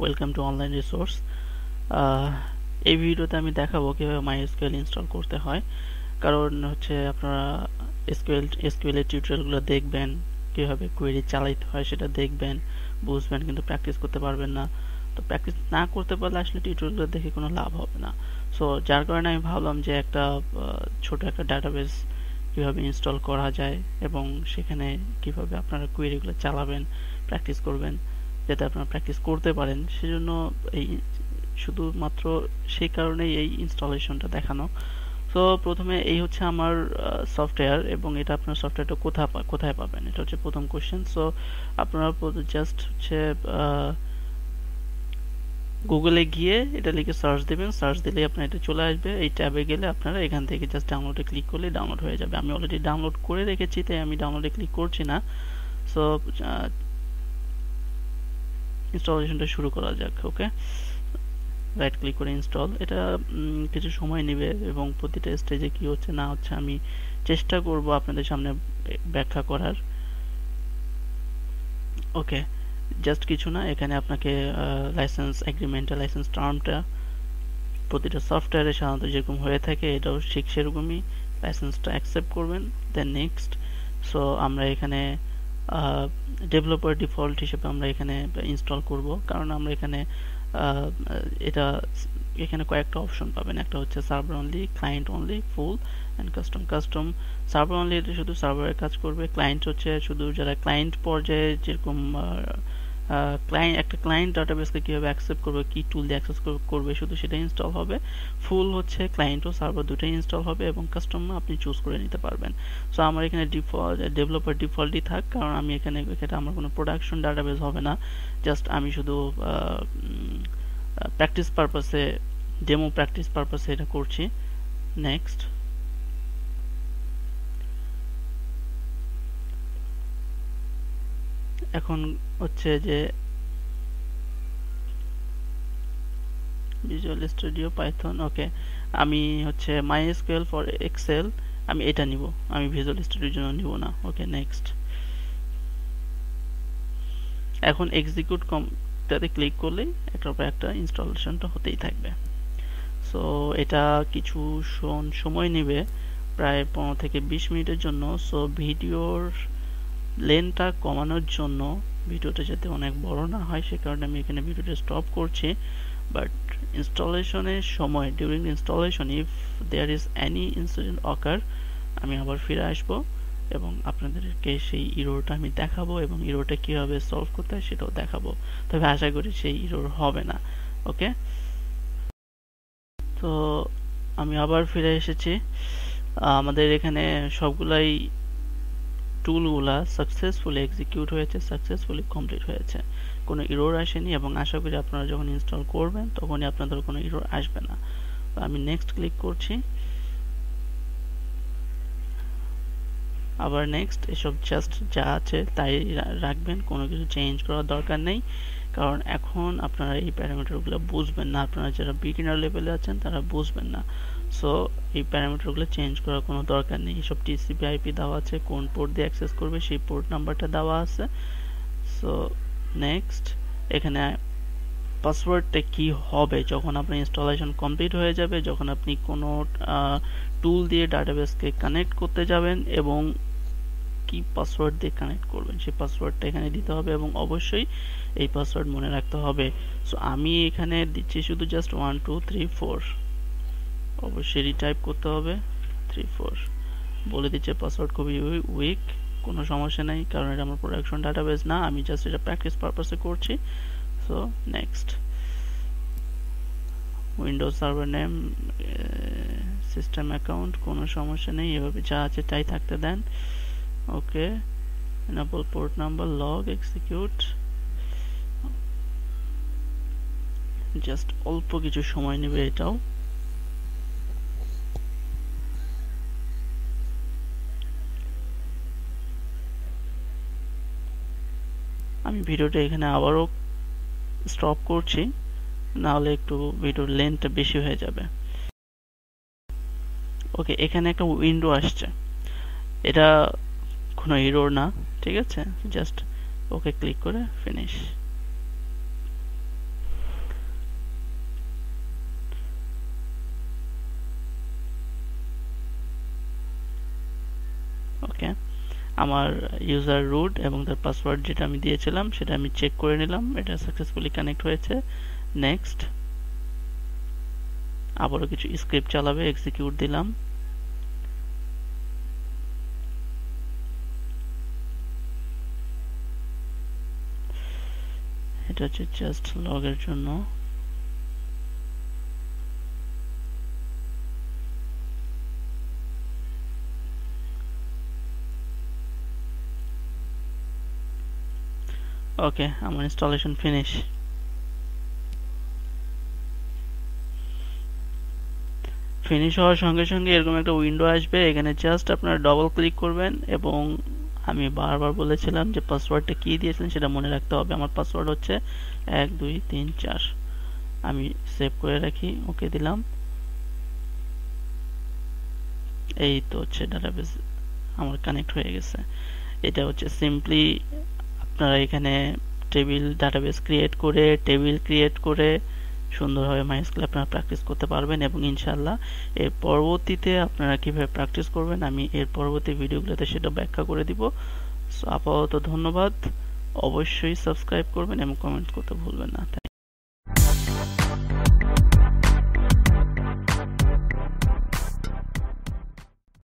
Welcome to online resource. এই ভিডিওতে আমি দেখাবো কিভাবে MySQL ইনস্টল করতে হয়। কারণ হচ্ছে আপনারা এসকিউএল এর টিউটোরিয়ালগুলো দেখবেন, কিভাবে কোয়েরি চালাইতে হয় সেটা দেখবেন, বুঝবেন, কিন্তু প্র্যাকটিস করতে পারবেন না। তো প্র্যাকটিস না করতে পারলে আসলে টিউটোরিয়ালগুলো দেখে কোনো লাভ হবে না। সো যার কারণে আমি ভাবলাম যে একটা ছোট একটা ডাটাবেস কিভাবে ইনস্টল করা যায় এবং সেখানে কিভাবে আপনারা কোয়েরিগুলো চালাবেন, প্র্যাকটিস করবেন, যাতে আপনারা প্র্যাকটিস করতে পারেন। সেজন্য এই শুধুমাত্র সেই কারণেই এই ইনস্টলেশনটা দেখানো। তো প্রথমে এই হচ্ছে আমার সফটওয়্যার, এবং এটা আপনার সফটওয়্যারটা কোথায় পাবেন, এটা হচ্ছে প্রথম কোশ্চেন। সো আপনারা জাস্ট হচ্ছে গুগলে গিয়ে এটা লিখে সার্চ দেবেন, সার্চ দিলেই আপনার এটা চলে আসবে। এই ট্যাবে গেলে আপনারা এখান থেকে জাস্ট ডাউনলোডে ক্লিক করলে ডাউনলোড হয়ে যাবে। আমি অলরেডি ডাউনলোড করে রেখেছি, তাই আমি ডাউনলোডে ক্লিক করছি না। সো ইনস্টলেশনটা শুরু করা যাক। ওকে, রাইট ক্লিক করে ইনস্টল। এটা কিছু সময় নেবে এবং প্রতিটা স্টেজে কি হচ্ছে না হচ্ছে আমি চেষ্টা করব আপনাদের সামনে ব্যাখ্যা করার। ওকে, জাস্ট কিছু না, এখানে আপনাকে লাইসেন্স এগ্রিমেন্টটা, লাইসেন্স টার্মটা প্রতিটা সফটওয়্যারে সাধারণত যেরকম হয়ে থাকে এটাও ঠিক সেরকমই, লাইসেন্সটা অ্যাকসেপ্ট করবেন, দেন নেক্সট। সো আমরা এখানে ডেভেলপার ডিফল্ট হিসেবে আমরা এখানে ইনস্টল করব, কারণ আমরা এখানে এটা এখানে কয়েকটা অপশন পাবেন। একটা হচ্ছে server only, client only, full and custom. Custom server only, এটা শুধু সার্ভারের কাজ করবে। ক্লায়েন্ট হচ্ছে শুধু যারা ক্লায়েন্ট পর্যায়ে, যেরকম একটা ক্লায়েন্ট ডাটাবেসকে কিভাবে অ্যাক্সেস করবে, কি টুল দিয়ে অ্যাক্সেস করবে, শুধু সেটা ইনস্টল হবে। ফুল হচ্ছে ক্লায়েন্ট ও সার্ভার দুটোই ইনস্টল হবে, এবং কাস্টম আপনি চুজ করে নিতে পারবেন। সো আমার এখানে ডিফল্ট ডেভেলপার ডিফল্টই থাক, কারণ আমি এখানে আমার কোনো প্রোডাকশন ডাটাবেস হবে না। জাস্ট আমি শুধু প্র্যাকটিস পারপাসে, ডেমো প্র্যাকটিস পারপাসে এটা করছি। নেক্সট। এখন হচ্ছে যে ভিজুয়াল স্টুডিও পাইথন। ওকে, আমি হচ্ছে MySQL ফর এক্সেল আমি এটা নিব, আমি ভিজুয়াল স্টুডিওর জন্য নিব না। ওকে, নেক্সট। এখন এক্সিকিউট কমটাতে ক্লিক করলেই একটার পর একটা ইনস্টলেশনটা হতেই থাকবে। সো এটা কিছু সময় নেবে, প্রায় 15 থেকে 20 মিনিটের জন্য। সো ভিডিওর লেন্থটা কমানোর জন্য, ভিডিওটা যাতে অনেক বড় না হয় সে কারণে আমি এখানে ভিডিওটা স্টপ করছি। বাট ইনস্টলেশনের সময়, during installation, if there is any incident occur, আমি আবার ফিরে আসব এবং আপনাদেরকে সেই ইরোরটা আমি দেখাবো এবং ইরোরটা কিভাবে সলভ করতে হয় সেটাও দেখাবো। তবে আশা করি সেই ইরোর হবে না। ওকে, তো আমি আবার ফিরে এসেছি। আমাদের এখানে সবগুলাই টুলগুলা সাকসেসফুলি এক্সিকিউট হয়েছে, সাকসেসফুলি কমপ্লিট হয়েছে, কোনো ইরোর আসেনি, এবং আশা করি আপনারা যখন ইনস্টল করবেন তখনই আপনাদের কোনো ইরোর আসবে না। তো আমি নেক্সট ক্লিক করছি, আবার নেক্সট। এসব জাস্ট যা আছে তাই রাখবেন, কোনো কিছু চেঞ্জ করার দরকার নেই, কারণ এখন আপনারা এই প্যারামিটারগুলো বুঝবেন না। আপনারা যারা বিগিনার লেভেলে আছেন তারা বুঝবেন না। সো এই প্যারামিটারগুলো চেঞ্জ করার কোনো দরকার নেই। এসব টিসিপি আইপি দেওয়া আছে, কোন পোর্ট দিয়ে অ্যাক্সেস করবে সেই পোর্ট নাম্বারটা দেওয়া আছে। So next. এখানে পাসওয়ার্ডটা কি হবে যখন আপনার ইনস্টলেশন কমপ্লিট হয়ে যাবে, যখন আপনি কোনো টুল দিয়ে ডাটাবেসকে কানেক্ট করতে যাবেন এবং কি পাসওয়ার্ড দিয়ে কানেক্ট করবেন সেই পাসওয়ার্ডটা এখানে দিতে হবে, এবং অবশ্যই এই পাসওয়ার্ড মনে রাখতে হবে। সো আমি এখানে দিচ্ছি শুধু জাস্ট 1 2 3 4, অবশ্যই রিটাইপ করতে হবে 3 4। বলে দিচ্ছে পাসওয়ার্ড খুবই উইক, কোনো সমস্যা নেই, কারণ এটা আমার প্রোডাকশন ডাটাবেস না, আমি জাস্ট এটা প্র্যাকটিস পারপাসে করছি। So next. Windows server name, system account, কোনো সমস্যা নেই, এভাবে যা আছে তাই থাকতে দেন। ওকে, enable port number, log, execute। Just অল্প কিছু সময় নেবে এটাও। আমি ভিডিওটা এখানে আবারও স্টপ করছি, না হলে একটু ভিডিওর লেন্থটা বেশি হয়ে যাবে। ওকে, এখানে একটা উইন্ডো আসছে, এটা কোনো এরর না, ঠিক আছে। জাস্ট ওকে ক্লিক করে ফিনিশ। ওকে, আমার ইউজার রুট এবং তার পাসওয়ার্ড যেটা আমি দিয়েছিলাম সেটা আমি চেক করে নিলাম, এটা সাকসেসফুলি কানেক্ট হয়েছে। নেক্সট, আবারও কিছু স্ক্রিপ্ট চালাবে, এক্সিকিউট দিলাম। এটা হচ্ছে জাস্ট লগের জন্য। ওকে, আমার ইনস্টলেশন ফিনিশ। ফিনিশ হওয়ার সঙ্গে সঙ্গে এরকম একটা উইন্ডো আসবে, এখানে জাস্ট আপনারা ডবল ক্লিক করবেন এবং আমি বারবার বলেছিলাম যে পাসওয়ার্ডটা কি দিয়েছিলেন সেটা মনে রাখতে হবে। আমার পাসওয়ার্ড হচ্ছে 1 2 3 4। আমি সেভ করে রাখি, ওকে দিলাম। এই তো হচ্ছে ডাটাবেস আমার কানেক্ট হয়ে গেছে। এটা হচ্ছে সিম্পলি আপনারা এখানে টেবিল ডাটাবেস ক্রিয়েট করে সুন্দরভাবে মাইস্কুল আপনারা প্র্যাকটিস করতে পারবেন এবং ইনশাআল্লাহ এর পরবর্তীতে আপনারা কিভাবে প্র্যাকটিস করবেন আমি এর পরবর্তী ভিডিওগুলোতে সেটা ব্যাখ্যা করে দিব। সো আপাতত ধন্যবাদ, অবশ্যই সাবস্ক্রাইব করবেন এবং কমেন্ট করতে ভুলবেন না।